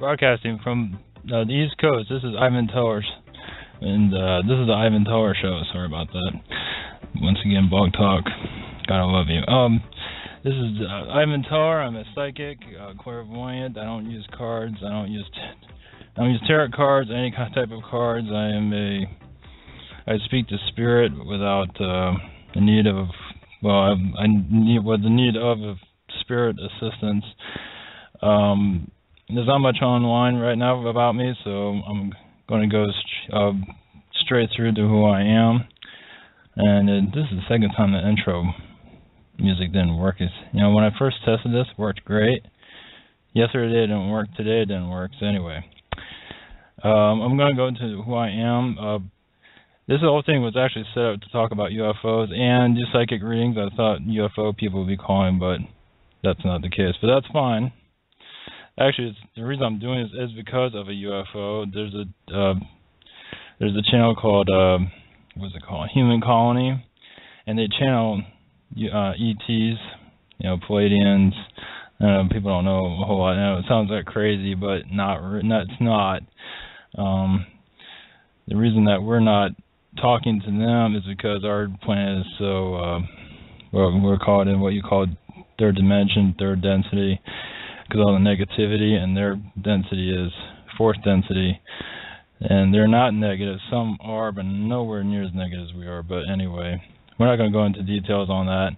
broadcasting from the East Coast. This is Ivan Towers, and this is the Ivan Tower Show. Sorry about that. Once again, Blog Talk. Gotta love you. This is Ivan Tower. I'm a psychic, clairvoyant. I don't use cards. I don't use tarot cards, any kind of type of cards. I speak to spirit without the need of, well, the need of spirit assistance. There's not much online right now about me, so I'm going to go straight through to who I am. And this is the second time the intro music didn't work. When I first tested this, it worked great. Yesterday it didn't work. Today it didn't work. So anyway, I'm going to go into who I am. This whole thing was actually set up to talk about UFOs and do psychic readings. I thought UFO people would be calling, but that's not the case. But that's fine. Actually, the reason I'm doing this is because of a UFO. There's a channel called what's it called? Human Colony, and they channel ETs, Palladians. People don't know a whole lot. It sounds like crazy, but it's not. The reason that we're not talking to them is because our planet is so we're caught in what you call third dimension, third density, because all the negativity, and their density is fourth density, and they're not negative. Some are, but nowhere near as negative as we are. But anyway, we're not going to go into details on that.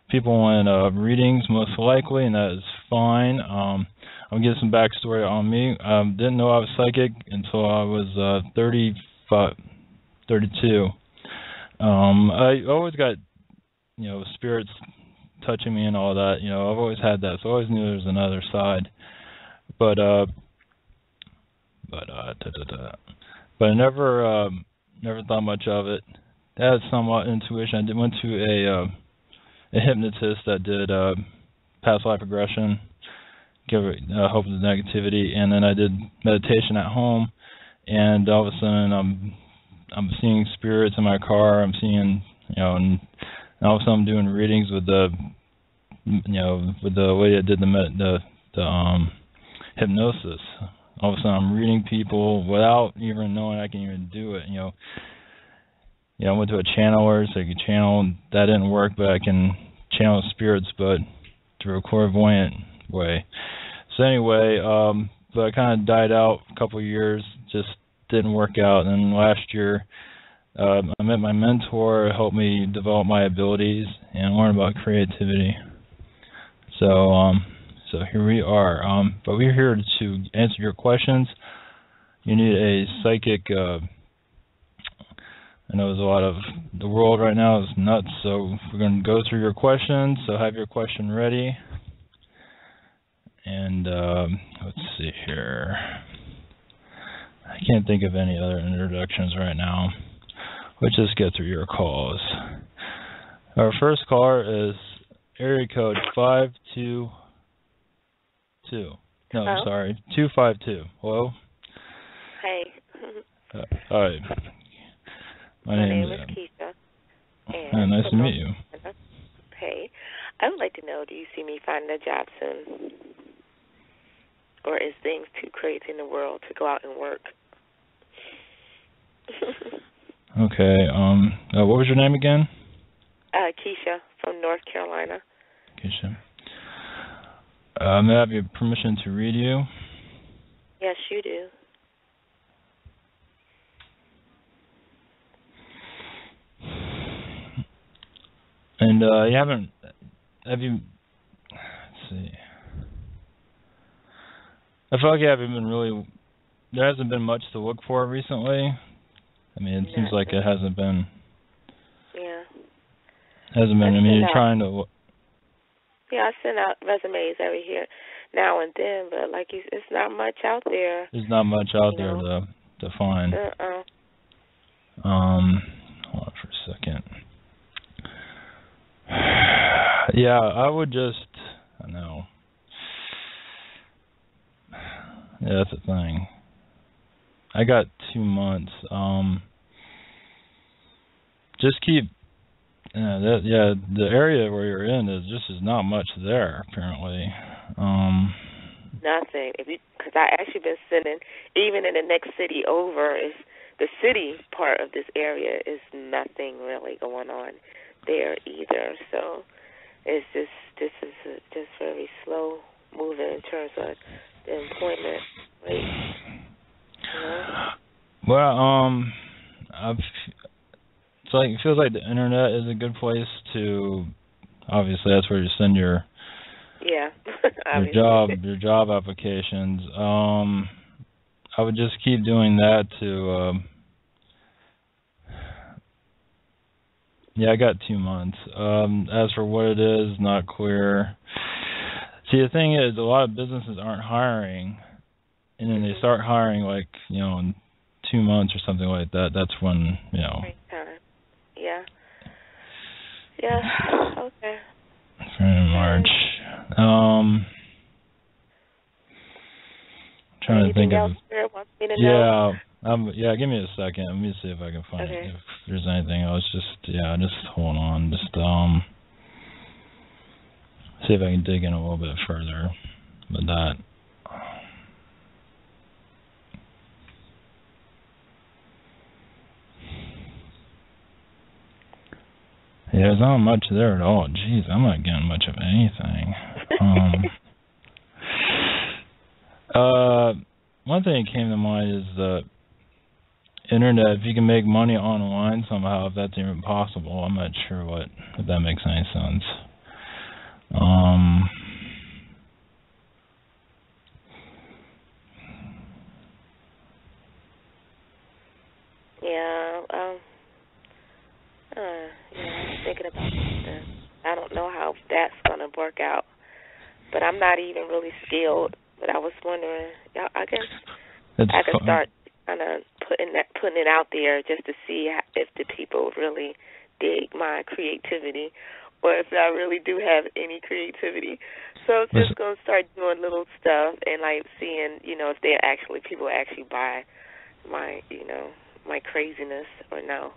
People want readings, most likely, and that is fine. I'm going to give some backstory on me. Didn't know I was psychic until I was 32. I always got, spirits touching me and all that. I've always had that, so I always knew there was another side. But I never thought much of it. I had somewhat intuition. I went to a hypnotist that did past life regression, give it help with the negativity, and then I did meditation at home, and all of a sudden I'm seeing spirits in my car. I'm seeing, and all of a sudden I'm doing readings with the lady that did the hypnosis. All of a sudden I'm reading people without even knowing I can even do it. I went to a channeler, so I could channel, and that didn't work, but I can channel spirits, but through a clairvoyant way. So anyway, but I kind of died out a couple of years, just didn't work out. And then last year, I met my mentor, helped me develop my abilities and learn about creativity. So here we are. But we're here to answer your questions. You need a psychic. I know there's a lot of the world right now is nuts, so we're going to go through your questions. So have your question ready. And let's see here. I can't think of any other introductions right now. Let's just get through your calls. Our first caller is area code 522. No, Hello? I'm sorry, 252. Hello? Hey. Hi. My name is Keisha. nice to meet you. Hey. I would like to know, do you see me finding a job soon? Or is things too crazy in the world to go out and work? Okay. What was your name again? Keisha from North Carolina. Keisha. May I have your permission to read you? Yes, you do. And have you, let's see. I feel like you haven't been there hasn't been much to look for recently. I mean, it seems like it hasn't been. Yeah. Hasn't been. I mean, you're trying to. Yeah, I send out resumes every here now and then, but it's not much out there. There's not much out there to find. Hold on for a second. Yeah, I would just. I know. Yeah, that's the thing. I got 2 months. Just keep. The area where you're in is not much there apparently. nothing. Because I actually been sending, even in the next city over, is the city part of this area is nothing really going on there either. So it's just just very slow moving in terms of the employment rate. You know? Well, it's like it feels like the internet is a good place to. Obviously, that's where you send your your job applications. I would just keep doing that to. I got 2 months. As for what it is, not clear. See, the thing is, a lot of businesses aren't hiring, and then they start hiring in 2 months or something like that. That's when Great time. Yeah. Okay. In March. Trying Anything to think else of. Spirit wants me to know? Give me a second. Let me see if I can find it. If there's anything else, just hold on. Just see if I can dig in a little bit further with that. Yeah, there's not much there at all. Jeez, I'm not getting much of anything. One thing that came to mind is the internet. If you can make money online somehow, if that's even possible, I'm not sure if that makes any sense. I'm thinking about that. I don't know how that's gonna work out, but I'm not even really skilled. But I was wondering, I guess I could start kind of putting it out there just to see if the people really dig my creativity, or if I really do have any creativity. So just gonna start doing little stuff and seeing, if people actually buy my my craziness or no.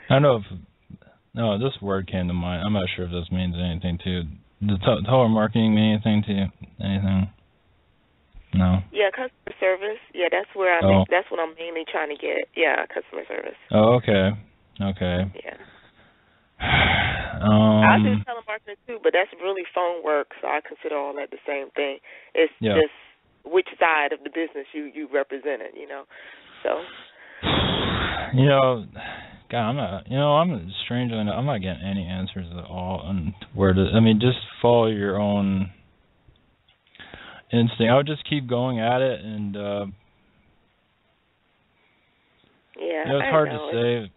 I know this word came to mind. I'm not sure if this means anything to you. Does telemarketing mean anything to you? Anything? No. Yeah, customer service. Yeah, that's where that's what I'm mainly trying to get. Yeah, customer service. Oh, okay. Yeah. I do telemarketing too, but that's really phone work, so I consider all that the same thing. It's just which side of the business you represented, So. God, I'm strangely enough, I'm not getting any answers at all on just follow your own instinct. I would just keep going at it, and it's hard to say.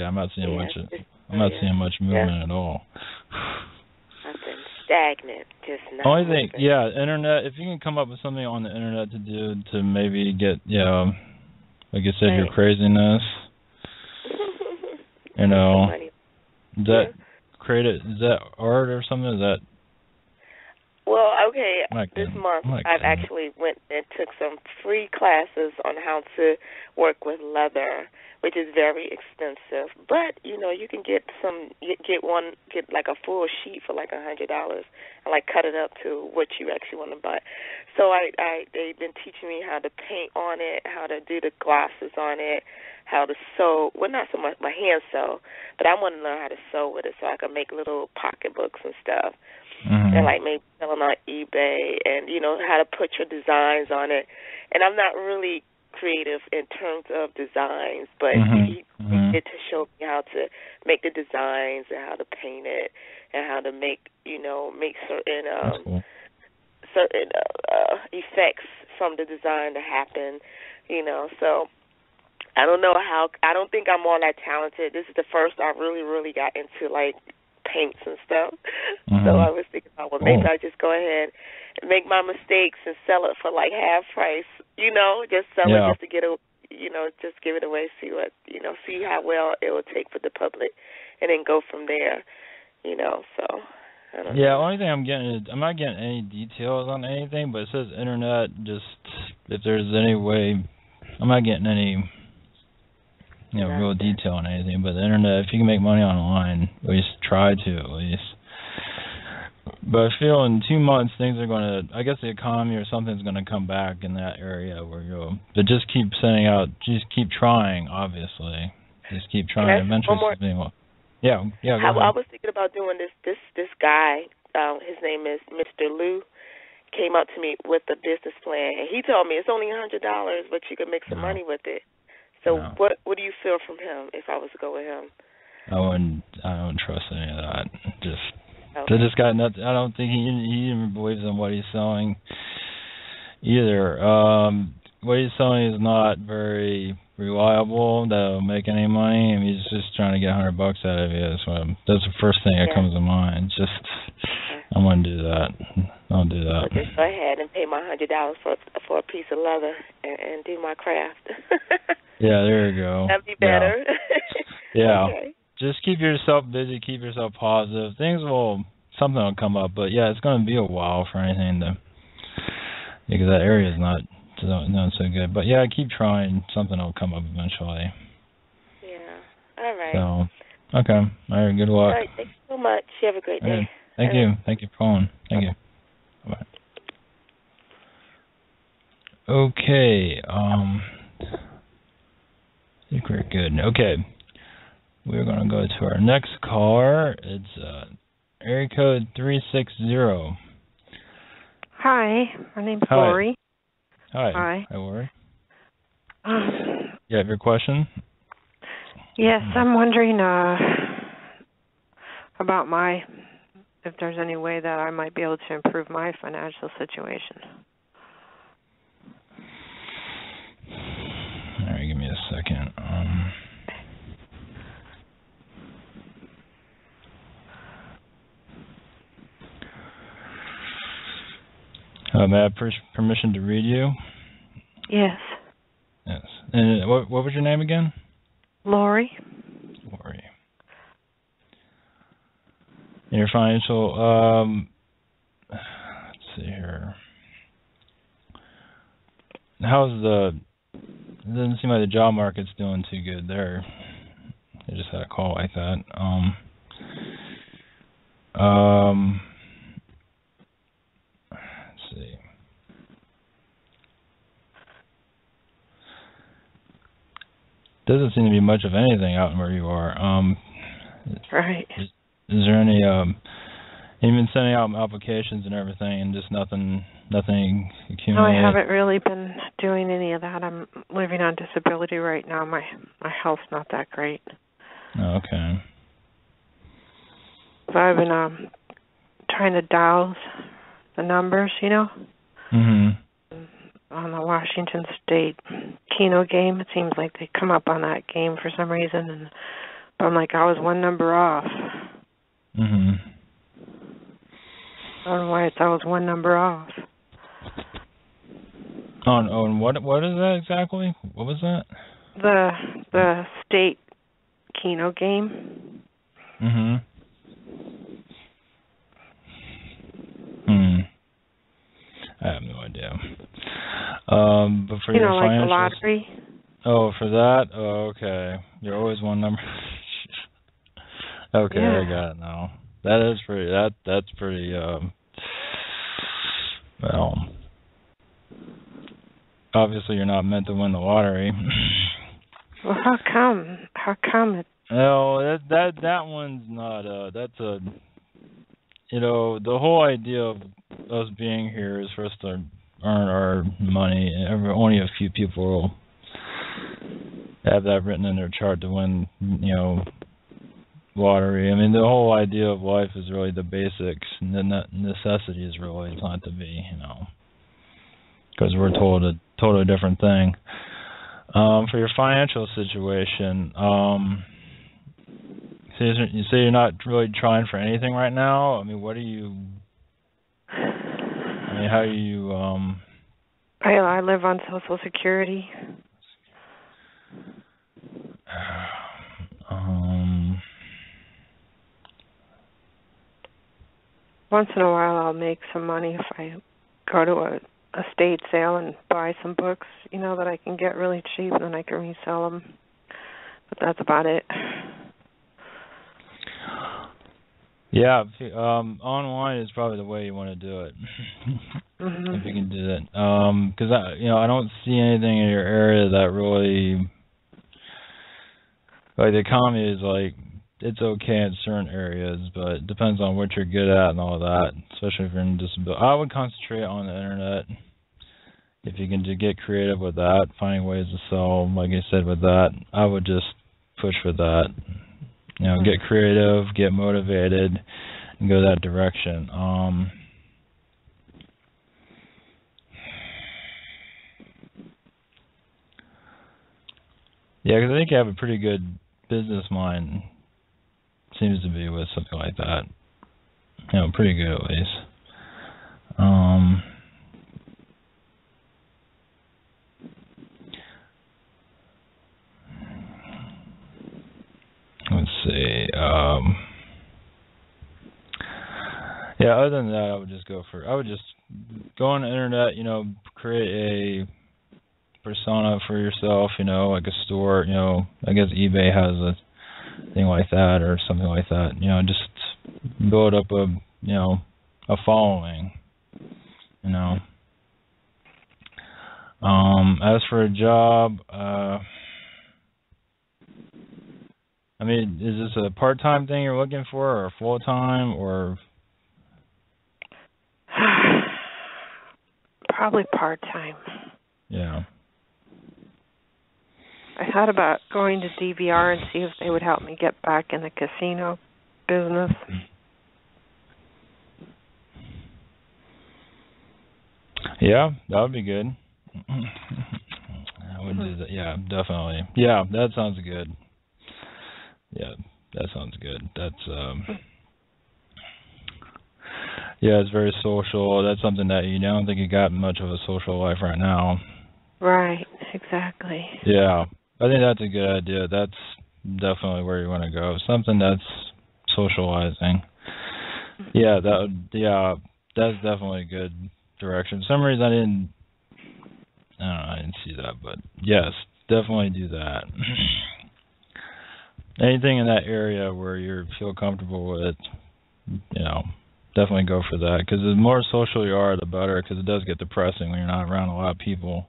I'm not seeing much. I'm not seeing much movement at all. I've been stagnant, just not. Only thing, internet. If you can come up with something on the internet to do to maybe get, like you said, your craziness. Is that art or something? Is that? Well, okay, this month I've actually went and took some free classes on how to work with leather, which is very expensive. But, you can get like a full sheet for like $100 and cut it up to what you actually want to buy. So they've been teaching me how to paint on it, how to do the glosses on it, how to sew. Well, not so much my hand sew, but I want to learn how to sew with it so I can make little pocketbooks and stuff. Mm-hmm. And maybe selling on eBay, and how to put your designs on it. And I'm not really creative in terms of designs, but he did to show me how to make the designs and how to paint it and how to make certain certain effects from the design to happen. So I don't know how. I don't think I'm all that talented. This is the first I really got into paints and stuff. So I was thinking about, maybe I just go ahead and make my mistakes and sell it for half price, just sell it just to get just give it away, see how well it will take for the public, and then go from there, so I don't know. Only thing I'm not getting any details on anything, but it says internet, just if there's any way, I'm not getting any real detail on anything, but the internet, if you can make money online, at least try to, at least. But I feel in 2 months things are going to, I guess the economy or something's going to come back in that area where you'll, but just keep sending out, just keep trying, obviously. Just keep trying. Eventually something will. Yeah. I was thinking about doing this guy, his name is Mr. Lou, came up to me with a business plan, and he told me it's only $100, but you can make some money with it. So what do you feel from him if I was to go with him? I don't trust any of that. This guy, I don't think he even believes in what he's selling either. What he's selling is not very reliable. That'll make any money. I mean, he's just trying to get $100 out of you. That's the first thing that comes to mind. I wouldn't do that. Don't do that. Well, just go ahead and pay my $100 for a piece of leather and do my craft. Yeah, there you go. That'd be better. Yeah. Okay. Just keep yourself busy. Keep yourself positive. Something will come up. But yeah, it's going to be a while for anything because that area is not so good. But yeah, keep trying. Something will come up eventually. Yeah. All right. So, okay. All right. Good luck. All right. Thanks so much. You have a great day. Thank you. Thank you for calling. Thank you. Bye. Okay. I think we're good. Okay. We're going to go to our next caller. It's area code 360. Hi. My name's Lori. Hi. Hi, Lori. You have your question? Yes, I'm wondering about if there's any way that I might be able to improve my financial situation. All right, give me a second. May I have permission to read you? Yes. Yes. And what was your name again? Lori. Lori. And your financial, let's see here. It doesn't seem like the job market's doing too good there. I just had a call like that. Let's see. Doesn't seem to be much of anything out where you are. Right. Is there any? You've been sending out applications and everything, and just nothing accumulated. No, I haven't really been doing any of that. I'm living on disability right now. My health's not that great. Oh, okay. So I've been trying to dial the numbers, Mhm. On the Washington State Keno game. It seems like they come up on that game for some reason, but I'm like, I was one number off. Mhm. I don't know why I was one number off. On what is that exactly? What was that? The state Keno game. Mhm. I have no idea. But for your like financials, the lottery. Oh, for that? Oh, okay. You're always one number. Okay, yeah. I got it now. That is pretty. That's pretty. Well, obviously you're not meant to win the lottery. Well, how come? How come it? No, that one's not. That's a. The whole idea of us being here is for us to earn our money. Only a few people will have that written in their chart to win, lottery. I mean, the whole idea of life is really the basics, and the necessities really. It's not to be, because we're told a totally different thing. For your financial situation, so you say you're not really trying for anything right now. I mean, what are you? I mean, how are you? I live on Social Security. Once in a while, I'll make some money if I go to a estate sale and buy some books, that I can get really cheap, and then I can resell them. But that's about it. Yeah, online is probably the way you want to do it. If you can do that, because I don't see anything in your area that really, like, the economy is like, it's okay in certain areas, but it depends on what you're good at and all that. Especially if you're in disability, I would concentrate on the internet. If you can just get creative with that, finding ways to sell, like I said with that, I would just push for that. Get creative, get motivated, and go that direction. Yeah, because I think you have a pretty good business mind. Seems to be with something like that. Pretty good at least. Let's see. Yeah, other than that, I would just go on the internet, create a persona for yourself, like a store, I guess eBay has a thing like that or something like that. Just build up a following, As for a job, is this a part-time thing you're looking for, or full-time, or? Probably part-time. Yeah. I thought about going to DVR and see if they would help me get back in the casino business. Yeah, that would be good. I would do that. Yeah, definitely. Yeah, that sounds good. Yeah, that sounds good. That's yeah, it's very social. That's something that I don't think you got much of a social life right now. Right, exactly. Yeah, I think that's a good idea. That's definitely where you want to go. Something that's socializing. Yeah, that's definitely a good direction. For some reason I didn't see that, but yes, definitely do that. Anything in that area where you feel comfortable with, definitely go for that. Because the more social you are, the better. Because it does get depressing when you're not around a lot of people.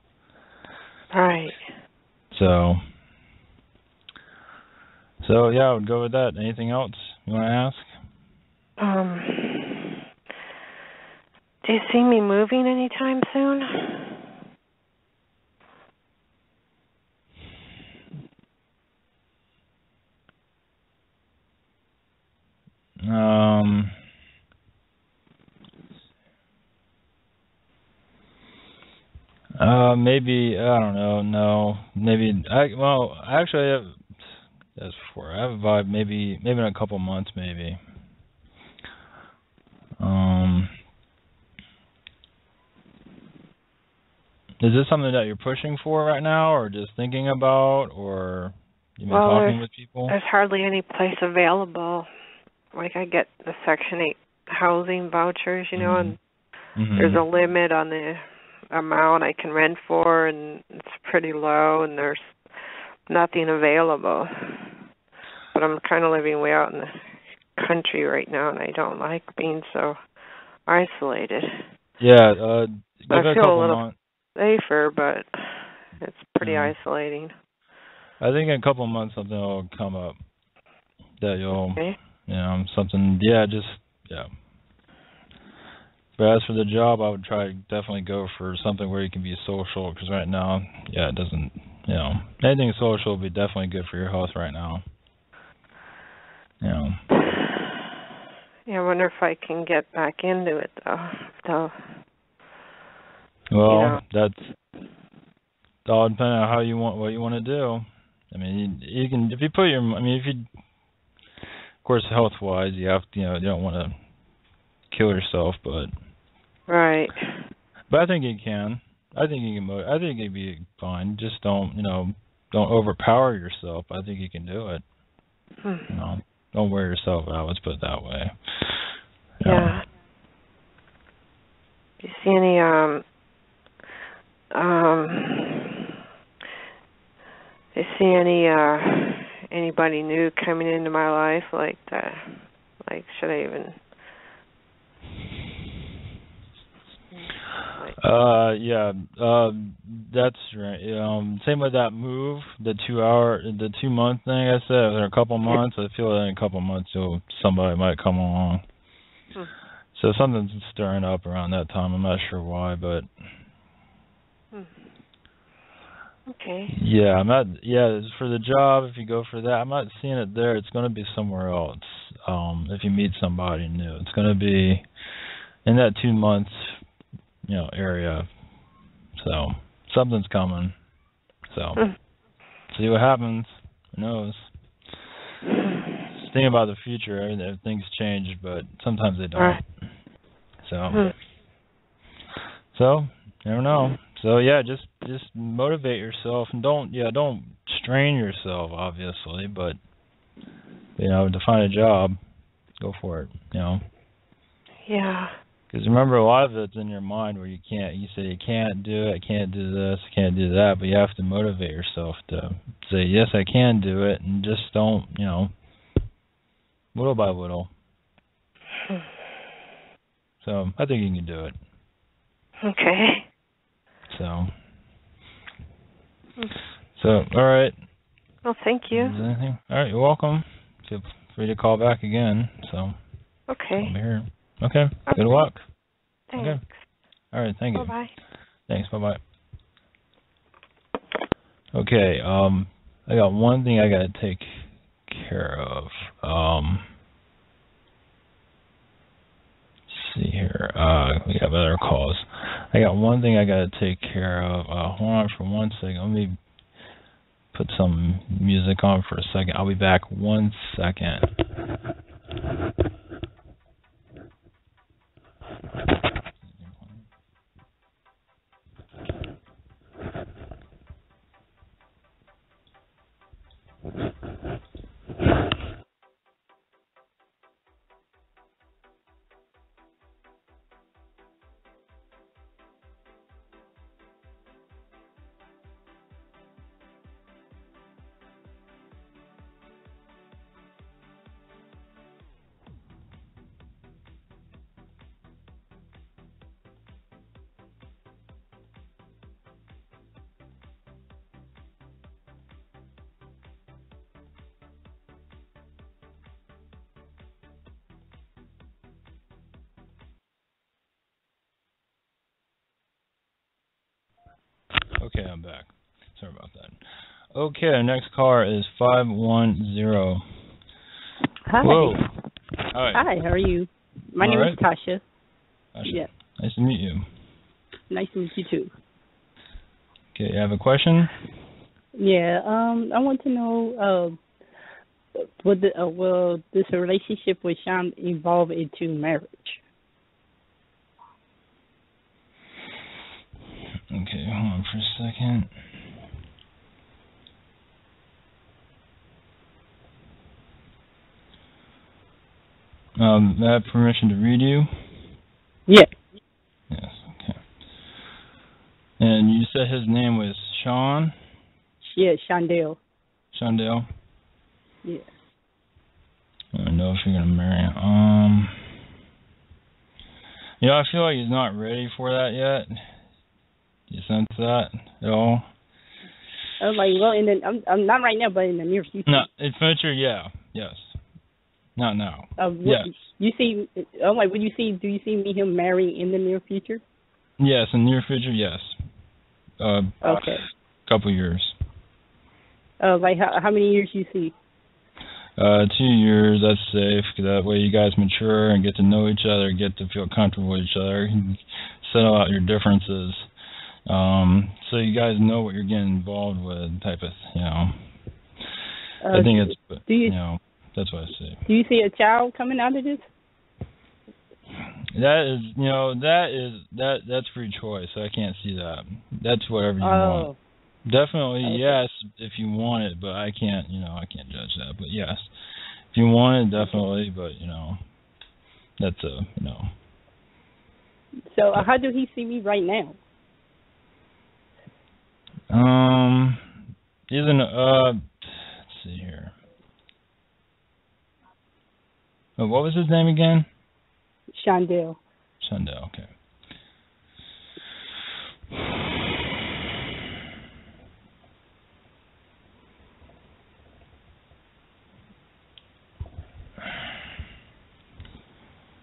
Right. So yeah, I would go with that. Anything else you want to ask? Do you see me moving anytime soon? Maybe, I don't know. No, maybe actually, that's before. I have a vibe. Maybe in a couple months, maybe. Is this something that you're pushing for right now, or just thinking about, or you've been talking with people? There's hardly any place available. Like, I get the Section 8 housing vouchers, and there's a limit on the amount I can rent for, and it's pretty low, and there's nothing available. But I'm kind of living way out in the country right now, and I don't like being so isolated. Yeah, I feel a little safer, but it's pretty isolating. I think in a couple of months something will come up that you'll, something, But as for the job, I would definitely go for something where you can be social, because right now, it doesn't, anything social would be definitely good for your health right now. Yeah, I wonder if I can get back into it, though. Well, that's all depending on what you want to do. I mean, you can, if you put your, of course, health-wise, you have to, you don't want to kill yourself, but. Right. But I think you can. I think you'd be fine. Just don't overpower yourself. I think you can do it. Don't wear yourself out. Let's put it that way. Yeah. Do you see any anybody new coming into my life, like Like, should I even? Yeah, that's right. Same with that move, the 2 month thing I said. In a couple months, I feel that in a couple months, somebody might come along. So something's stirring up around that time. I'm not sure why, but. Okay. Yeah, I'm not. Yeah, for the job, if you go for that, I'm not seeing it there. It's going to be somewhere else. If you meet somebody new, it's going to be in that 2 months, area. So something's coming. So see what happens. Who knows? Think about the future. Things change, but sometimes they don't. So you never know. So yeah, just motivate yourself and don't strain yourself, obviously, but to find a job, go for it. Yeah. Because remember, a lot of it's in your mind where you say you can't do it, I can't do this, I can't do that, but you have to motivate yourself to say, yes, I can do it, and just don't, little by little. So I think you can do it. Okay. So all right. Well, thank you. Anything? All right, you're welcome. Feel free to call back again. So. Okay. I'll be here. Okay. Good luck. Thanks. Okay. All right. Thank you. Bye-bye. Thanks. Bye-bye. Okay. I got one thing I got to take care of. Let's see here. We have other calls. I got one thing I got to take care of. Hold on for 1 second. Let me put some music on for a second. I'll be back 1 second. Okay, I'm back. Sorry about that. Okay, our next caller is 510. Hi. Hello. Hi. Hi, how are you? My name is Tasha. Tasha. Yeah. Nice to meet you. Nice to meet you too. Okay, you have a question? Yeah, I want to know will this relationship with Sean evolve into marriage? Okay, hold on for a second. May I have permission to read you? Yeah. Yes, okay. And you said his name was Sean? Yeah, Shondell. Shondell? Yeah. I don't know if you're going to marry him. I feel like he's not ready for that yet. Do you sense that at all? I'm not right now, but in the near future. No, in future, yeah, yes. Not now. Yes. Do you see him marrying in the near future? Yes, in the near future, yes. Okay. Couple years. How many years you see? 2 years, that's safe. That way you guys mature and get to know each other, get to feel comfortable with each other, settle out your differences. So you guys know what you're getting involved with, type of, I think it's, that's what I see. Do you see a child coming out of this? That is, that's free choice. So I can't see that. That's whatever you want. Definitely, okay. Yes, if you want it, but I can't, I can't judge that. But yes, if you want it, definitely, but, that's So how do he see me right now? Let's see here. What was his name again? Shondell. Shondell, okay.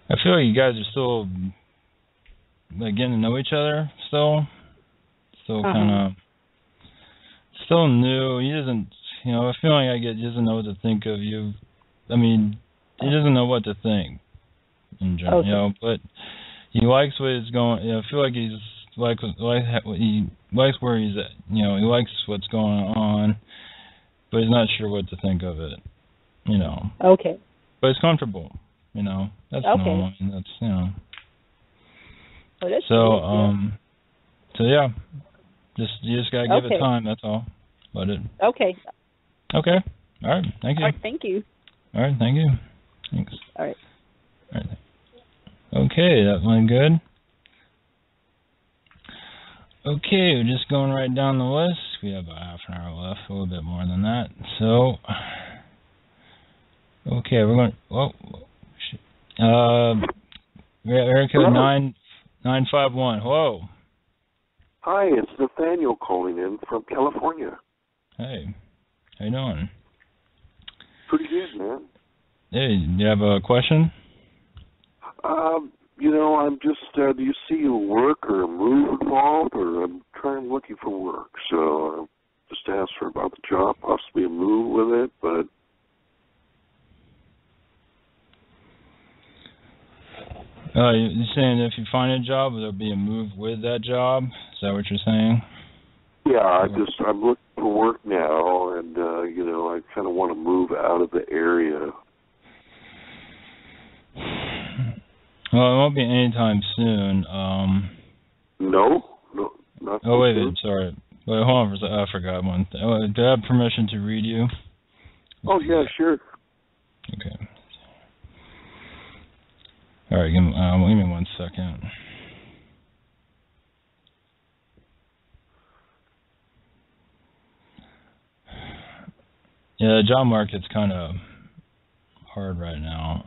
I feel like you guys are still like getting to know each other still kind of still new. He doesn't, I feel like he doesn't know what to think of you. I mean, he doesn't know what to think in general, but he likes what is going. I feel like he likes where he's at. He likes what's going on, but he's not sure what to think of it. Okay. But it's comfortable. That's normal. I mean, that's Oh, that's So yeah, you just gotta give it time. That's all. Let it. Okay. Okay. All right. Thank you. All right. Thank you. All right. Thank you. Thanks. All right. All right. Okay, that went good. Okay, we're just going right down the list. We have about half an hour left, a little bit more than that. So, okay, we're going. Area code 9951. Hello. Hi, it's Nathaniel calling in from California. Hey, how you doing? Pretty good, man. Hey, do you have a question? I'm just, do you see a work or a move involved, or I'm looking for work, so just asked her about the job, possibly a move with it, but... You're saying if you find a job, there'll be a move with that job? Is that what you're saying? Yeah, I'm looking for work now, and, I kind of want to move out of the area. Well, it won't be anytime soon. No, not so wait, soon. Sorry. Wait, hold on for a second. I forgot one thing. Do I have permission to read you? Oh, yeah, sure. Okay. All right, give me 1 second. Yeah, the job market's kind of hard right now.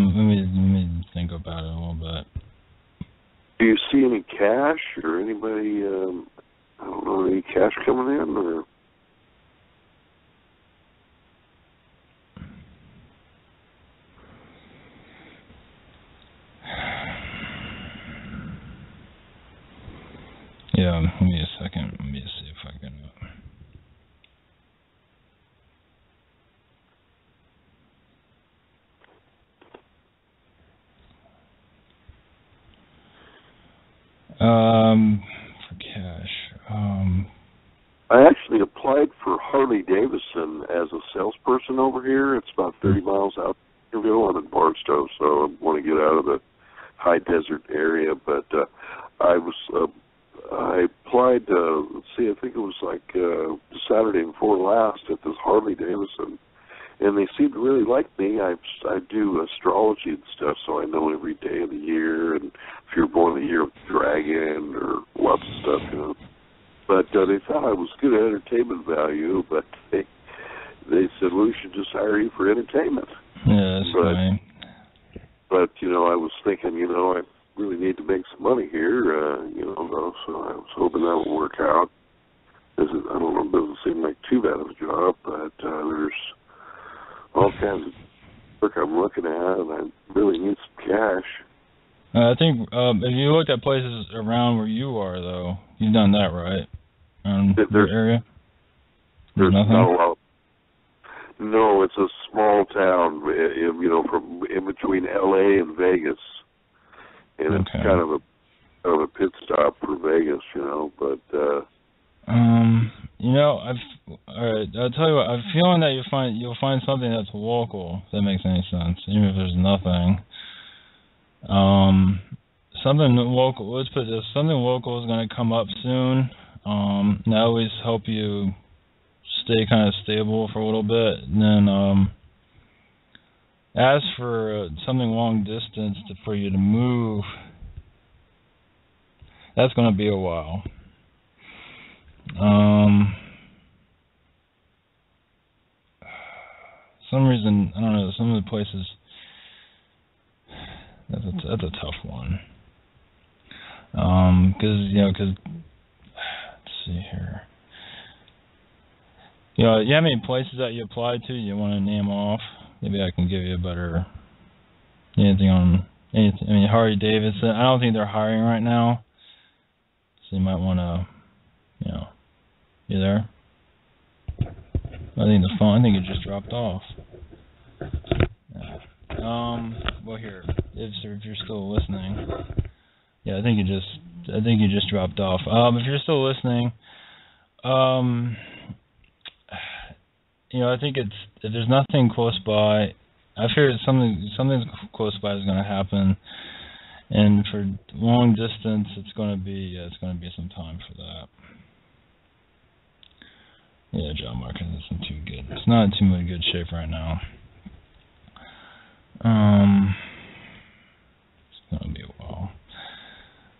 Let me think about it a little bit. Do you see any cash or anybody? I don't know, any cash coming in or? Yeah, give me a second. Let me see if I can. For cash. I actually applied for Harley Davidson as a salesperson over here. It's about 30 miles out of Centerville. I'm in Barstow, so I want to get out of the high desert area. But I applied, I think it was like Saturday before last at this Harley Davidson. And they seem to really like me. I do astrology and stuff, so I know every day of the year, and if you're born the year of the dragon, or lots of stuff, But they thought I was good entertainment value, but they said, well, we should just hire you for entertainment. Yeah, that's fine. But, I was thinking, I really need to make some money here, so I was hoping that would work out. I don't know, it doesn't seem like too bad of a job, but there's all kinds of work I'm looking at, and I really need some cash. I think if you looked at places around where you are, though, you've done that, right? Your area? There's nothing? not a lot. No, it's a small town, from in between L.A. and Vegas, and it's kind of a pit stop for Vegas, but. I'll tell you what. I'm feeling that you'll find something that's local. If that makes any sense, even if there's nothing. Something local. Let's put this. Something local is going to come up soon. That always help you stay kind of stable for a little bit. And then, as for something long distance for you to move, that's going to be a while. some reason, I don't know, some of the places, that's a tough one. Because, let's see here. You have any places that you applied to you want to name off? Maybe I can give you a better, anything. I mean, Harley Davidson, I don't think they're hiring right now. So you might want to, you there? I think it just dropped off. Yeah. Well, here, if you're still listening, yeah, I think you just dropped off. If you're still listening, I think if there's nothing close by, I figure something's close by is going to happen, and for long distance, it's going to be some time for that. Yeah, job market isn't too good. It's not in too much good shape right now. It's going to be a while.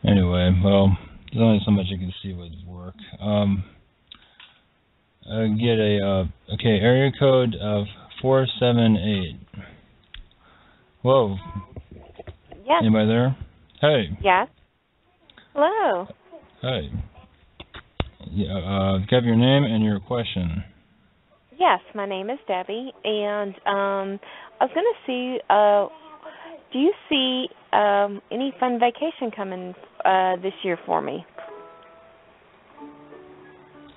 Anyway, well, there's only so much you can see with work. Get area code of 478. Whoa. Yes. Anybody there? Hey. Yes. Hello. Hey. Give your name and your question. Yes, my name is Debbie, and I was going to see, do you see any fun vacation coming this year for me?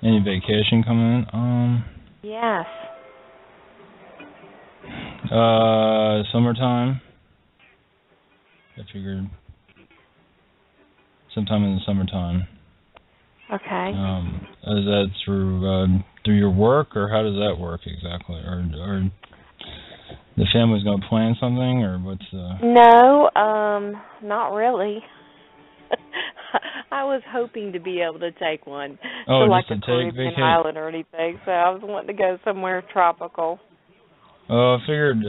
Any vacation coming in? Yes. Summertime. I figured sometime in the summertime. Okay. Is that through your work, or how does that work exactly? Or the family's going to plan something, or what's the... No, not really. I was hoping to be able to take one to like a Caribbean island or anything, so I was wanting to go somewhere tropical. I figured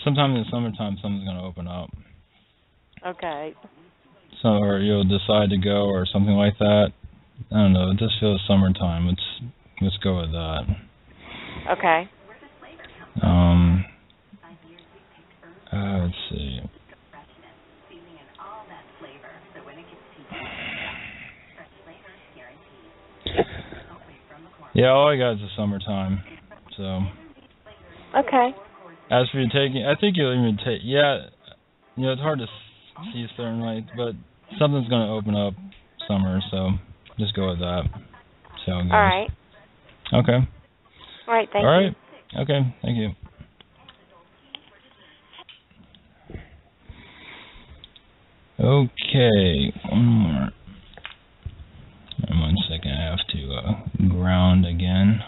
sometime in the summertime something's going to open up. Okay. So, or you'll decide to go or something like that. I don't know. It just feels summertime. Let's go with that. Okay. Let's see. Yeah, all I got is the summertime. So. Okay. As for you taking, I think you'll even take. Yeah, it's hard to see certain lights, but something's going to open up summer, so just go with that. See how it goes. All right. Okay. All right, thank you. All right. Okay, thank you. Okay, one more. And 1 second, I have to ground again.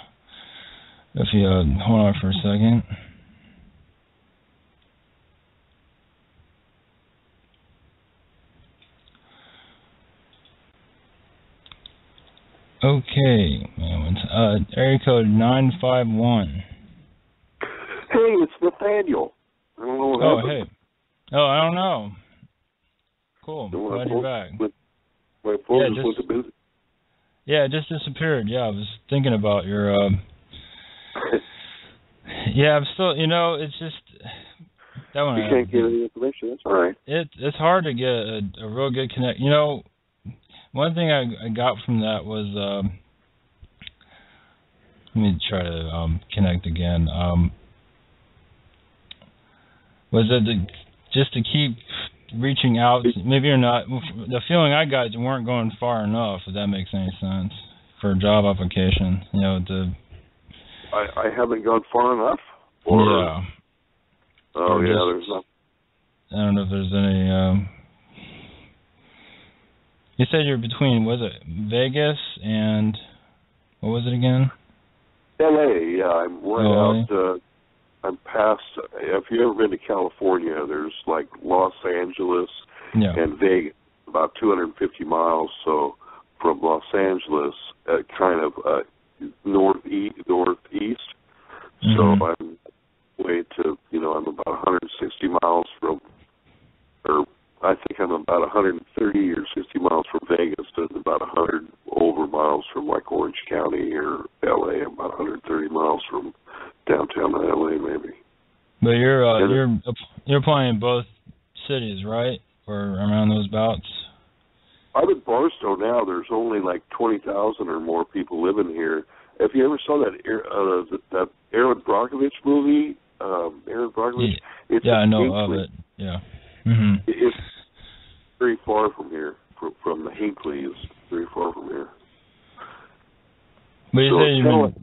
If you hold on for a second. Okay, area code 951. Hey, it's Nathaniel. I don't know what happened. Hey. Oh, I don't know. Cool. Glad you're back. My phone just went to busy. Yeah, it just disappeared. Yeah, I was thinking about your... Yeah, I'm still... it's just... That one. You can't get any information. That's all right. It's hard to get a real good connect. One thing I got from that was... let me try to connect again. Was that just to keep reaching out? Maybe you're not. The feeling I got, you weren't going far enough. If that makes any sense for a job application, I haven't gone far enough. Yeah. Oh yeah, there's not. I don't know if there's any. You said you're between. Was it Vegas and what was it again? L.A. Yeah, I'm right out. I'm past. If you've ever been to California, there's like Los Angeles and Vegas, about 250 miles. So from Los Angeles, kind of northeast. Mm-hmm. So I'm way to, I'm about 160 miles from, or I think I'm about 130 or 60 miles from Vegas, and about 100 over miles from like Orange County or L.A. I'm about 130 miles from downtown LA, maybe. But you're applying in both cities, right? Or around those bouts? I'm in Barstow now. There's only like 20,000 or more people living here. If you ever saw that Aaron Brockovich movie, Aaron Brockovich, I know of it. Yeah. Mm-hmm. It's very far from here. From the Hinckley is very far from here. But you say you mean...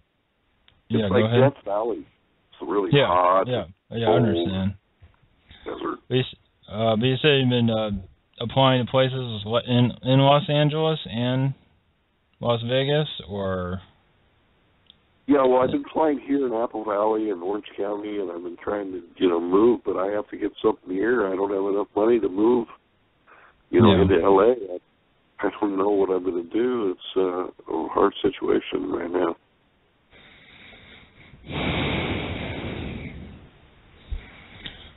It's go like ahead. Death Valley. It's really hot. Yeah, I understand. Desert. But you say you've been applying to places in Los Angeles and Las Vegas, or? Yeah, well, I've been flying here in Apple Valley and Orange County, and I've been trying to, move, but I have to get something here. I don't have enough money to move, into LA. I don't know what I'm going to do. It's a hard situation right now.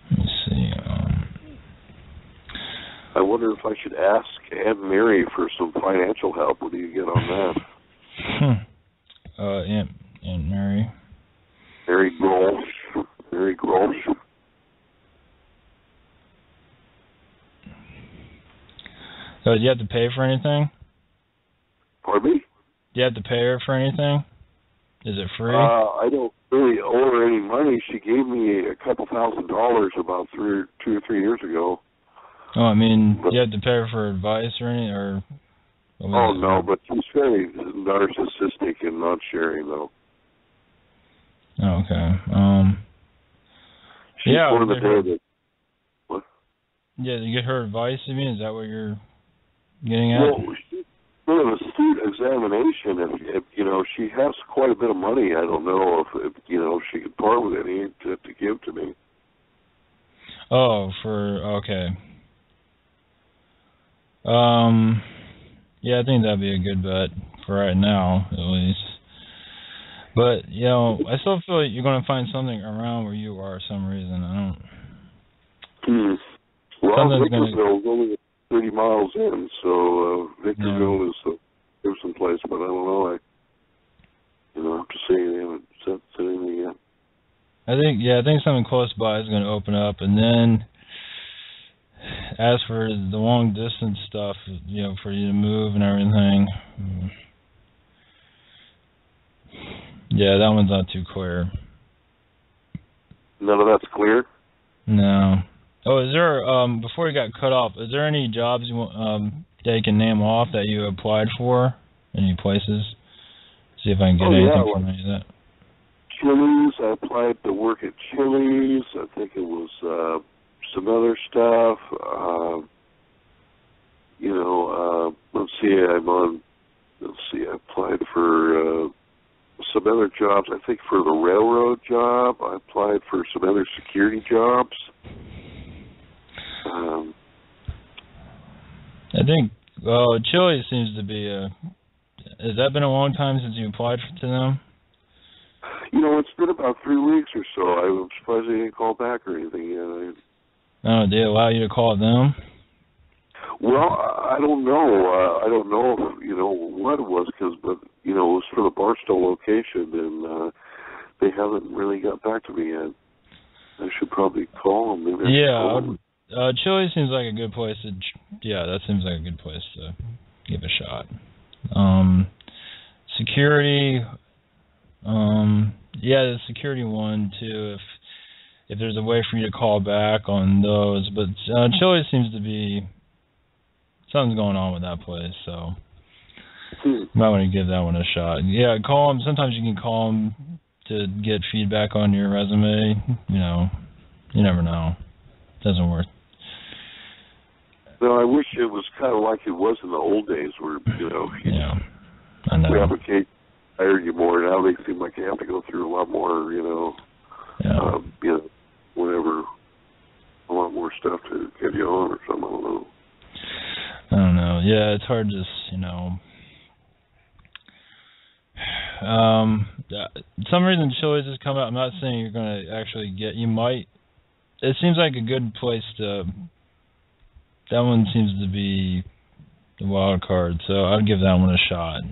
Let me see. I wonder if I should ask Aunt Mary for some financial help. What do you get on that? Aunt Mary. Mary Grolsch. Mary Grolsch. So do you have to pay for anything? Pardon me? Do you have to pay her for anything? Is it free? I don't really owe her any money. She gave me a couple $1,000 about 2 or 3 years ago. Oh, I mean, do you have to pay her for advice or anything, or? Oh no, but she's very narcissistic and not sharing though. Oh, okay. She's one of the day that. What? Yeah, you get her advice. You mean, is that what you're getting at? Well, she's sort of a student examination. If she has quite a bit of money. I don't know if she could part with any to give to me. Oh, okay. Yeah, I think that'd be a good bet for right now, at least. But, I still feel like you're going to find something around where you are for some reason. I don't... Well, Victorville's only 30 miles in, so Victorville is there's some place, but I don't know. I have to say they haven't said anything yet. I think something close by is going to open up, and then as for the long distance stuff, for you to move and everything, that one's not too clear. None of that's clear? No. Oh, is there, before you got cut off, is there any jobs that you can name off that you applied for? Any places? See if I can get anything from any of that. Chili's, I applied to work at Chili's. I think it was some other stuff. I applied for some other jobs. I think for the railroad job. I applied for some other security jobs. I think Chili's seems to be has that been a long time since you applied to them? It's been about 3 weeks or so. I'm surprised they didn't call back or anything yet. Oh, they allow you to call them? Well, I don't know. I don't know if, what it was, but it was for the Barstow location, and they haven't really got back to me yet. I should probably call them. Chili's seems like a good place to. Yeah, that seems like a good place to give a shot. Security. The security one too. If there's a way for you to call back on those, but Chili's seems to be something's going on with that place, so you might want to give that one a shot. Yeah, call them. Sometimes you can call them to get feedback on your resume. You never know. It doesn't work. No, I wish it was kind of like it was in the old days where, I know. The application hired you more. Now they seem like you have to go through a lot more, whatever, a lot more stuff to get you on or something. I don't know. Yeah, it's hard to, some reason Chili's has come out. I'm not saying you're going to actually get, you might. It seems like a good place to, that one seems to be the wild card, so I'd give that one a shot.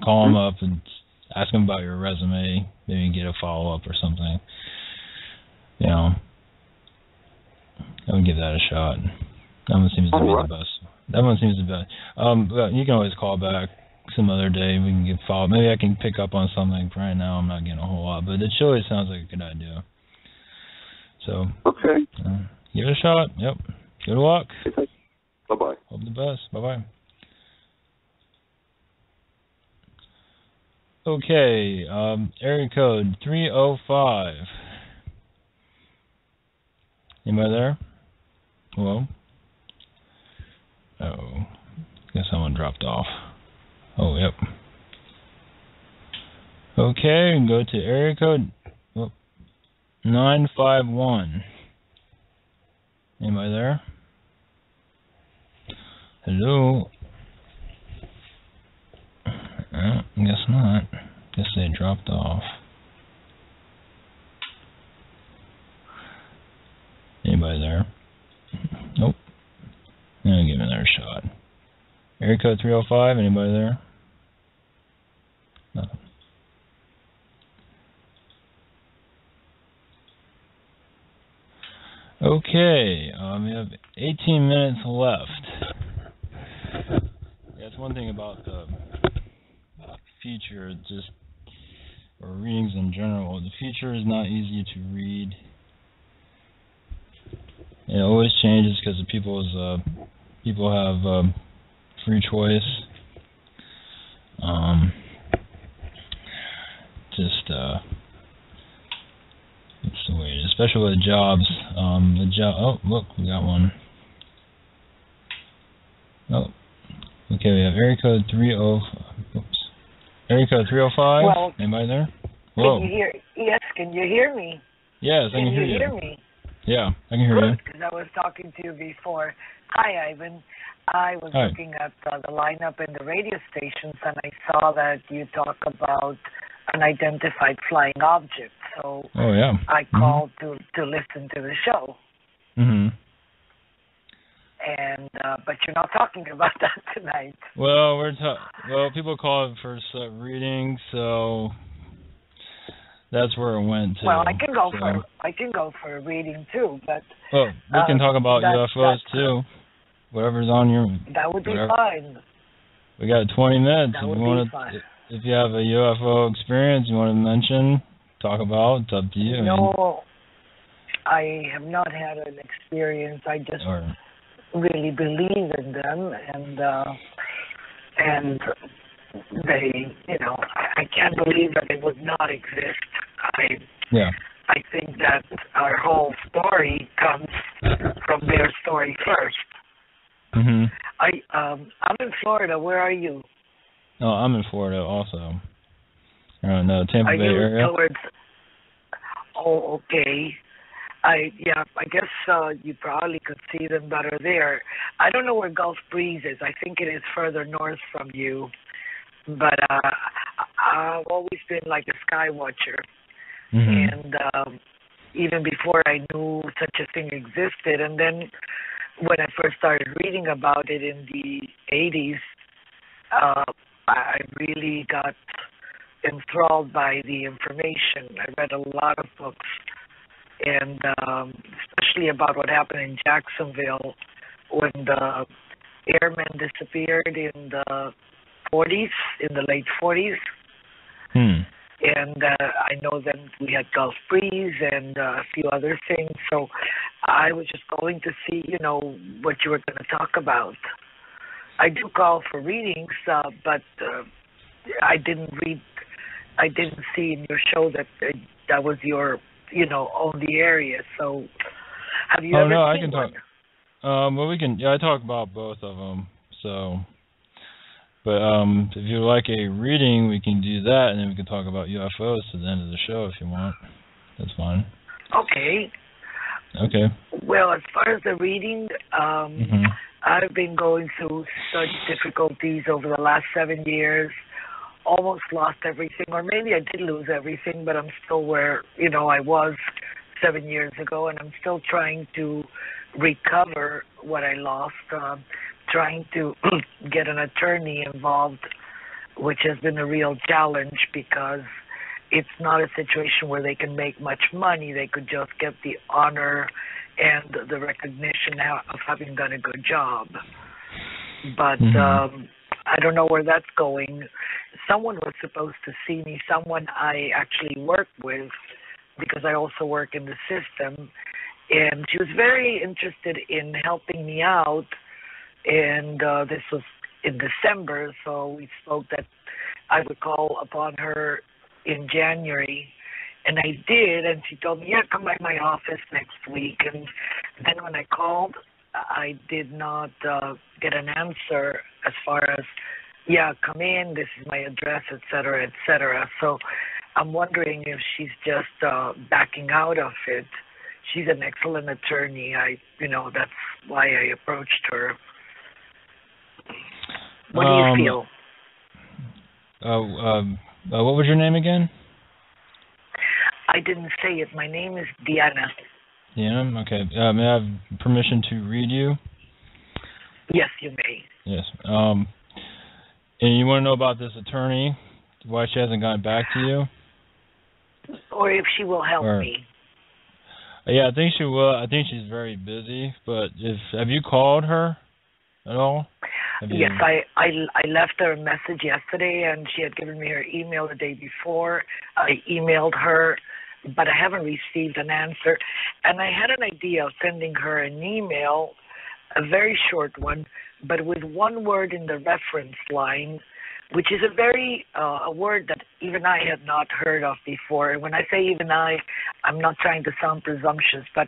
Call them up and ask them about your resume, maybe get a follow-up or something. You know, I would give that a shot. That one seems to be the best. That one seems the best. But you can always call back some other day. We can get follow. Maybe I can pick up on something. Right now, I'm not getting a whole lot, but the Chile sounds like a good idea. So okay, give it a shot. Yep. Good luck. Okay. Bye bye. Hope the best. Bye bye. Okay. Area code 305. Anybody there? Hello? Oh, guess someone dropped off. Oh, yep. Okay, go to area code 951. Anybody there? Hello? Guess not. Guess they dropped off. Anybody there? Nope. I'll give it another shot. Area code 305, anybody there? Nothing. Okay, we have 18 minutes left. That's one thing about the feature, just, or readings in general. The feature is not easy to read. It always changes because of people have free choice. It's the way it is, especially with jobs. Oh, look, we got one. Oh, okay, we have area code 305. Well, anybody there? Hello. Can you hear? Yes, can you hear me? Yes, I can hear you. Can you hear me? Yeah, I can hear you. Because I was talking to you before. Hi, Ivan. I was looking at the lineup in the radio stations, and I saw that you talk about unidentified flying object. So I called to listen to the show. Mm-hmm. And but you're not talking about that tonight. Well, people call it for reading, so that's where it went to. Well, I can go for a reading too, but we can talk about UFOs too. Whatever's on your. That would be fine. We got 20 minutes. That would be fine. If you have a UFO experience you want to mention, talk about, it's up to you. No, I have not had an experience. I just really believe in them, and they, I can't believe that it would not exist. I think that our whole story comes from their story first. Mm-hmm. I'm in Florida. Where are you? Oh, I'm in Florida also. Tampa Bay area. Oh, okay. I guess you probably could see them better there. I don't know where Gulf Breeze is. I think it is further north from you. But I've always been like a sky watcher. Mm-hmm. And even before I knew such a thing existed, and then when I first started reading about it in the 80s, I really got enthralled by the information. I read a lot of books, and especially about what happened in Jacksonville when the airmen disappeared in the 40s, in the late 40s. And I know then we had Gulf Breeze and a few other things. So I was just going to see, what you were going to talk about. I do call for readings, but I didn't see in your show that was your, only area. So have you ever seen I can talk. Well, we can. Yeah, I talk about both of them. So. But if you like a reading, we can do that, and then we can talk about UFOs to the end of the show if you want. That's fine. Okay. Well, as far as the reading, I've been going through such difficulties over the last 7 years. Almost lost everything, or maybe I did lose everything, but I'm still where I was 7 years ago, and I'm still trying to recover what I lost. Trying to get an attorney involved which has been a real challenge because it's not a situation where they can make much money. They could just get the honor and the recognition of having done a good job. But I don't know where that's going. Someone was supposed to see me, someone I actually work with, because I also work in the system, and she was very interested in helping me out, and this was in December, so we spoke that I would call upon her in January, and I did, and she told me, yeah, come by my office next week. And then when I called, I did not get an answer as far as, yeah, come in, this is my address, et cetera, et cetera. So I'm wondering if she's just backing out of it. She's an excellent attorney. That's why I approached her. What do you feel? What was your name again? I didn't say it. My name is Diana. Diana? Okay. May I have permission to read you? Yes, you may. Yes. And you want to know about this attorney, why she hasn't gotten back to you? Or if she will help me. Yeah, I think she will. I think she's very busy, but have you called her at all? Yes, I left her a message yesterday, and she had given me her email the day before. I emailed her, but I haven't received an answer. And I had an idea of sending her an email, a very short one, but with one word in the reference line, which is a word that even I had not heard of before. And when I say even I'm not trying to sound presumptuous, but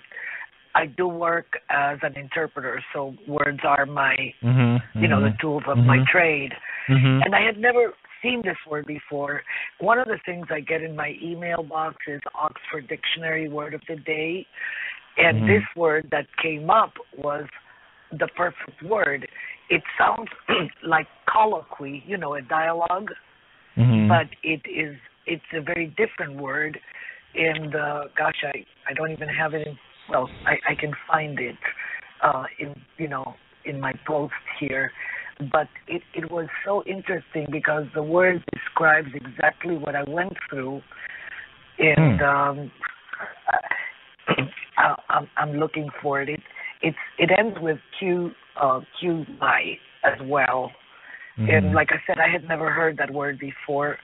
I do work as an interpreter, so words are my, the tools of my trade. And I had never seen this word before. One of the things I get in my email box is Oxford Dictionary Word of the Day, and this word that came up was the perfect word. It sounds like colloquy, a dialogue, but it's a very different word. And I don't even have it in. Well, I can find it in my post here, but it was so interesting because the word describes exactly what I went through, and I'm looking for it. It ends with QI as well, and like I said, I had never heard that word before,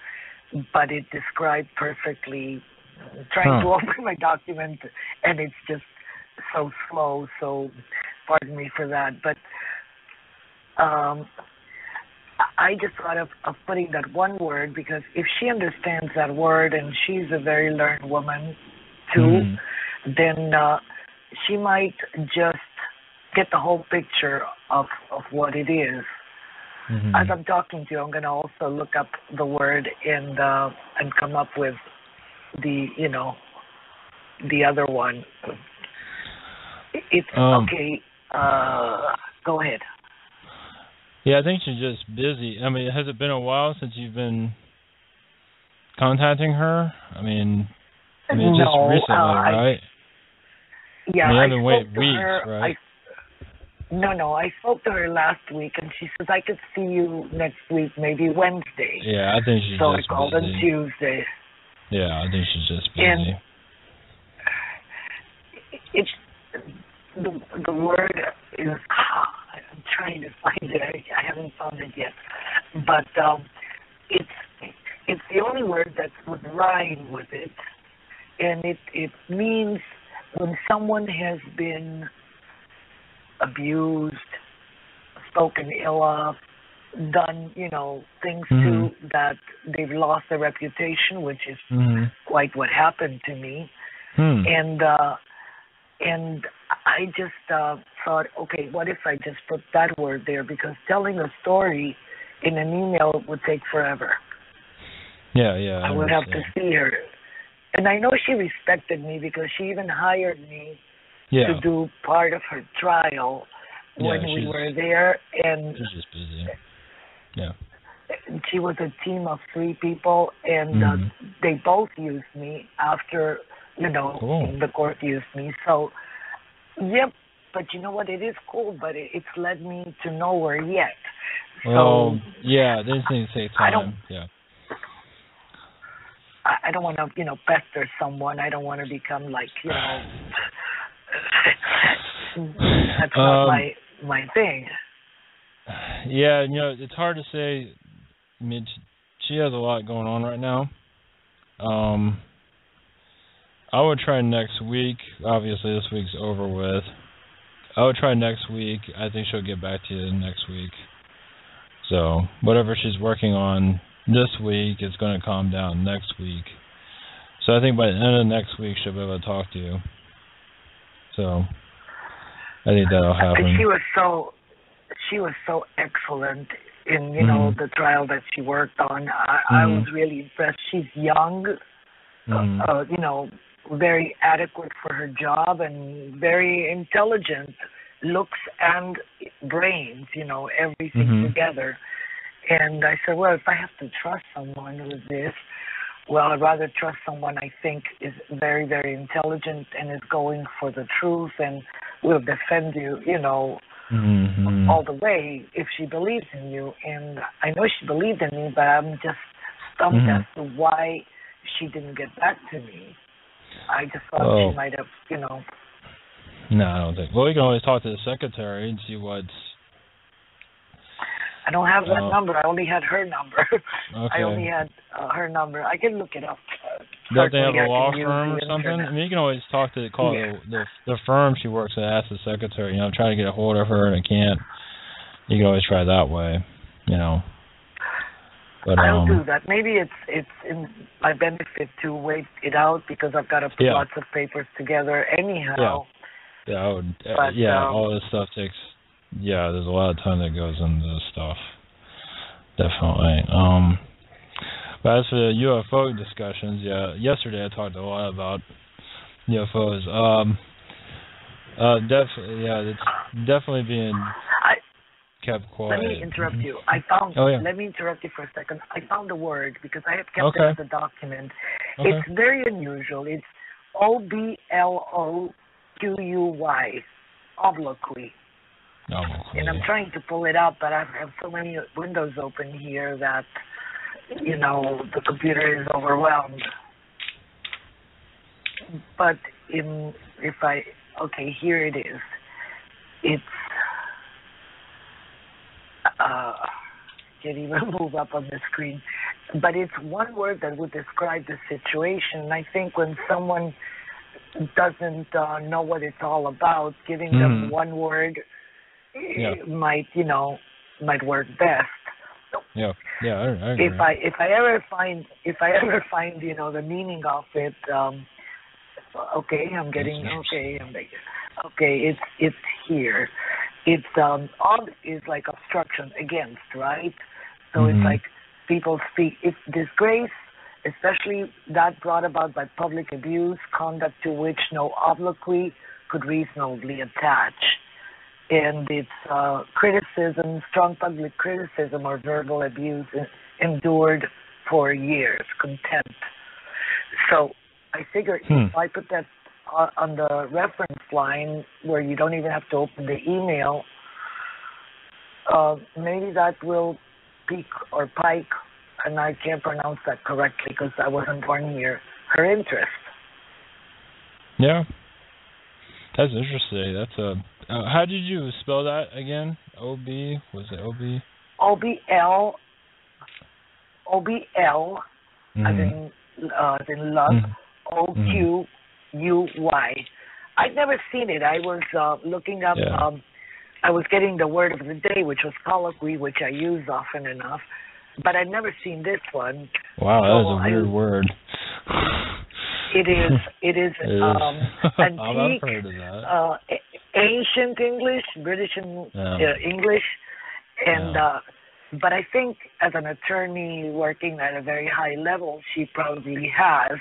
but it described perfectly. I'm trying to open my document, and it's just so slow, so pardon me for that. But I just thought of putting that one word, because if she understands that word, and she's a very learned woman too, then she might just get the whole picture of what it is. As I'm talking to you, I'm going to also look up the word and come up with the other one. It's okay. Go ahead. Yeah, I think she's just busy. I mean, has it been a while since you've been contacting her? I mean just recently, right? Yeah, I haven't waited weeks, her, right? I spoke to her last week, and she says I could see you next week, maybe Wednesday. Yeah, I think she's so just I called busy. on Tuesday. Yeah, I think she's just busy. And it's the word is. I'm trying to find it. I haven't found it yet, but it's the only word that would rhyme with it, and it means when someone has been abused, spoken ill of, done things to that they've lost their reputation, which is quite what happened to me, and I just thought, okay, what if I just put that word there, because telling a story in an email would take forever. Yeah. I would have to see her, and I know she respected me because she even hired me to do part of her trial when we were there, and she's just busy. Yeah. She was a team of 3 people, and they both used me after, cool. The court used me. So, yep, but you know what? It is cool, but it's led me to nowhere yet. So yeah, they just need to take time. I don't want to, pester someone. I don't want to become like, that's not my thing. Yeah, it's hard to say. I mean, she has a lot going on right now. I would try next week. Obviously, this week's over with. I would try next week. I think she'll get back to you next week. So whatever she's working on this week is going to calm down next week. So I think by the end of next week she'll be able to talk to you. So I think that'll happen. She was so excellent in the trial that she worked on. I was really impressed. She's young, very adequate for her job and very intelligent, looks and brains, everything together. And I said, well, if I have to trust someone with this, well, I'd rather trust someone I think is very, very intelligent and is going for the truth and will defend you, all the way if she believes in you. And I know she believed in me, but I'm just stumped as to why she didn't get back to me. I just thought she might have, No, I don't think. Well, you can always talk to the secretary and see what's... I don't have that number. I only had her number. Okay. I only had her number. I can look it up. Don't they have a law firm or something? I mean, you can always call the firm she works at, ask the secretary, try to get a hold of her, and I can't. You can always try that way, But, I'll do that. Maybe it's in my benefit to wait it out because I've got to put lots of papers together anyhow. Yeah, I would. All this stuff takes. Yeah, there's a lot of time that goes into this stuff. Definitely. But as for the UFO discussions, yesterday I talked a lot about UFOs. It's definitely being kept quiet. Let me interrupt you. Let me interrupt you for a second. I found a word because I have kept it as a document. Okay. It's very unusual. It's obloquy, obloquy. And I'm trying to pull it up, but I have so many windows open here that, the computer is overwhelmed. But here it is. It's, can't even move up on the screen. But it's one word that would describe the situation. I think when someone doesn't know what it's all about, giving them one word might work best. I agree. If I ever find the meaning of it, it's here. It's ob is like obstruction, against, right? So it's like people speak. It's disgrace, especially that brought about by public abuse, conduct to which no obloquy could reasonably attach. And it's criticism, strong public criticism or verbal abuse endured for years, contempt. So I figure if I put that on the reference line where you don't even have to open the email, maybe that will pique or pike, and I can't pronounce that correctly because I wasn't born here, her interest. Yeah. That's interesting. That's a... how did you spell that again? O-B? Was it O-B? O-B-L. O-B-L, as in love, O-Q-U-Y. I'd never seen it. I was looking up... I was getting the word of the day, which was colloquy, which I use often enough, but I'd never seen this one. Wow, that was a weird word. It is antique, I've heard of that. Ancient English, British English, and but I think as an attorney working at a very high level, she probably has,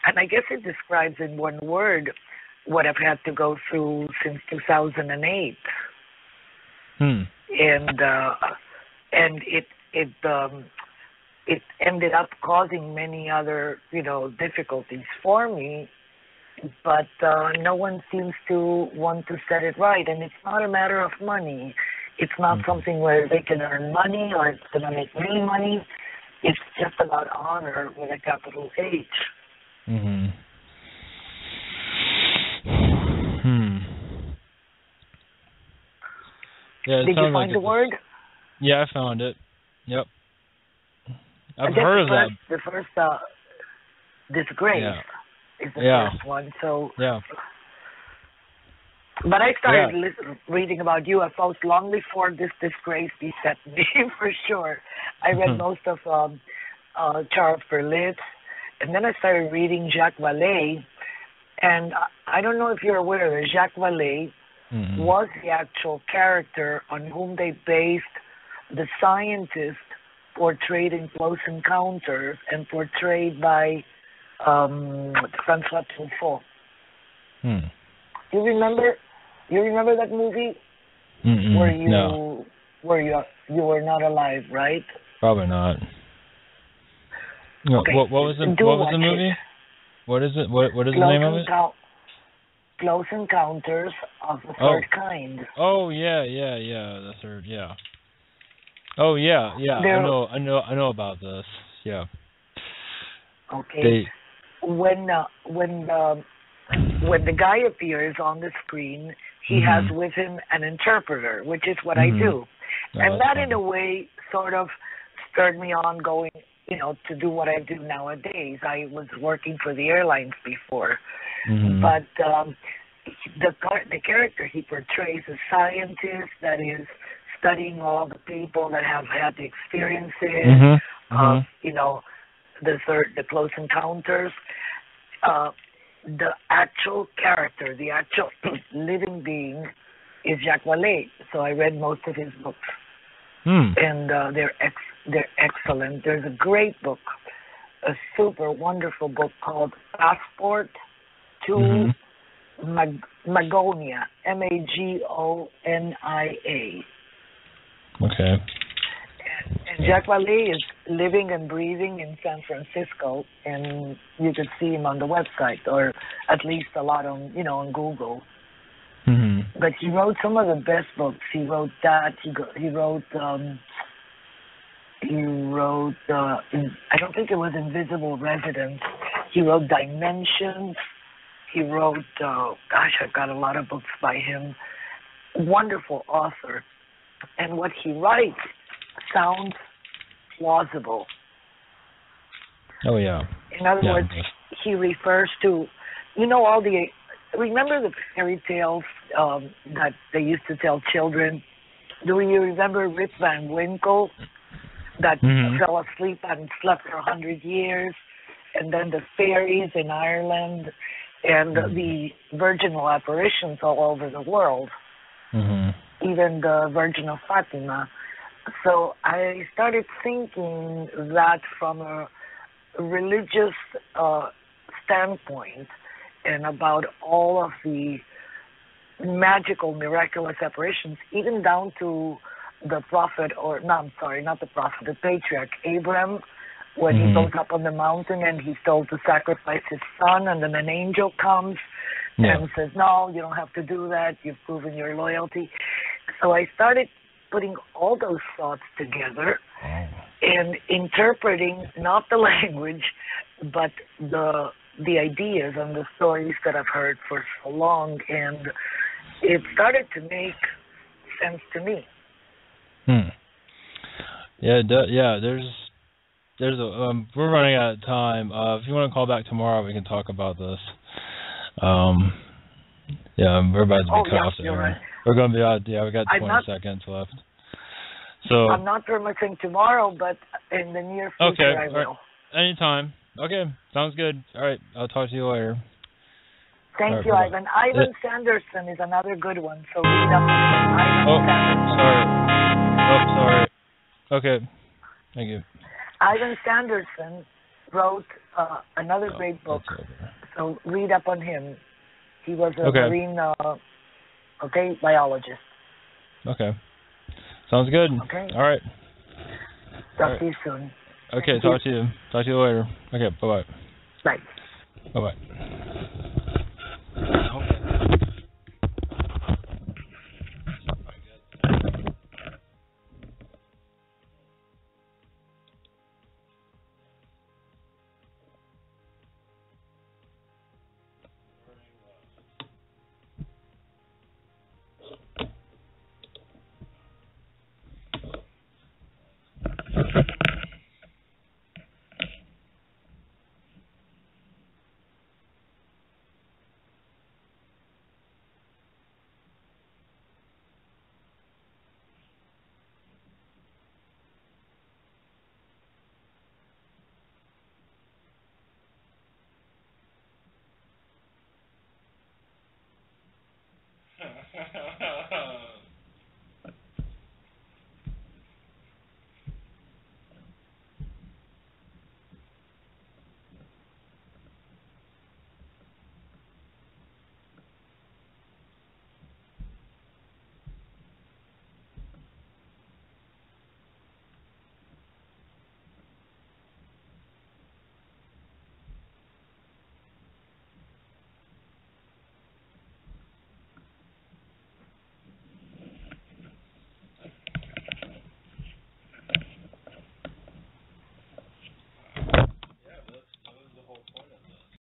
and I guess it describes in one word what I've had to go through since 2008. And it ended up causing many other, difficulties for me, but no one seems to want to set it right. And it's not a matter of money. It's not something where they can earn money or it's going to make me money. It's just about honor with a capital H. Mhm. Yeah, Did you find the word? Yeah, I found it. Yep. I've heard of that. The first, disgrace is the first one. So. Yeah. But I started reading about UFOs long before this disgrace beset me, for sure. I read most of Charles Berlitz, and then I started reading Jacques Vallée. And I don't know if you're aware that Jacques Vallée was the actual character on whom they based the scientist portrayed in Close Encounters and portrayed by François Truffaut. You remember that movie? Where you were not alive, right? Probably not. Okay. What was the movie? What is it? What is the name of it? Close Encounters of the Third Kind. Oh yeah, the third, yeah. Oh yeah. I know about this. Yeah. Okay. When the guy appears on the screen, he has with him an interpreter, which is what I do. And that, in a way, sort of spurred me on going, to do what I do nowadays. I was working for the airlines before. But the character he portrays, a scientist that is studying all the people that have had the experiences of, the Close Encounters. The actual character, the actual living being is Jacques Vallée. So I read most of his books. And they're excellent. There's a great book, a super wonderful book called Passport to Magonia, Magonia. Okay. And Jacques Vallée is living and breathing in San Francisco, and you could see him on the website, or at least a lot on Google. But he wrote some of the best books. He wrote that. He wrote. I don't think it was Invisible Residence. He wrote Dimensions. He wrote. I've got a lot of books by him. Wonderful author, and what he writes sounds plausible. Oh yeah. In other words, he refers to, remember the fairy tales that they used to tell children? Do you remember Rip Van Winkle that fell asleep and slept for 100 years, and then the fairies in Ireland and the virginal apparitions all over the world, even the Virgin of Fatima? So I started thinking that from a religious standpoint, and about all of the magical, miraculous apparitions, even down to the prophet, the patriarch Abraham, when he goes up on the mountain and he's told to sacrifice his son, and then an angel comes and says, no, you don't have to do that, you've proven your loyalty. So I started putting all those thoughts together and interpreting not the language, but the ideas and the stories that I've heard for so long, and it started to make sense to me. Yeah, there's a we're running out of time. If you want to call back tomorrow, we can talk about this. We're about to be cut off there. Right. We're going to be out. Yeah, we got 20 seconds left. So I'm not promising tomorrow, but in the near future I will. Right. Anytime. Okay, sounds good. All right, I'll talk to you later. Thank you, Ivan. Ivan Sanderson is another good one, so read up on Ivan Sanderson. Sorry. Okay, thank you. Ivan Sanderson wrote another great book, so read up on him. He was a marine biologist. Okay. Sounds good. Okay. All right. Talk to you soon. Okay, talk to you later. Okay, bye-bye. Bye. Bye-bye.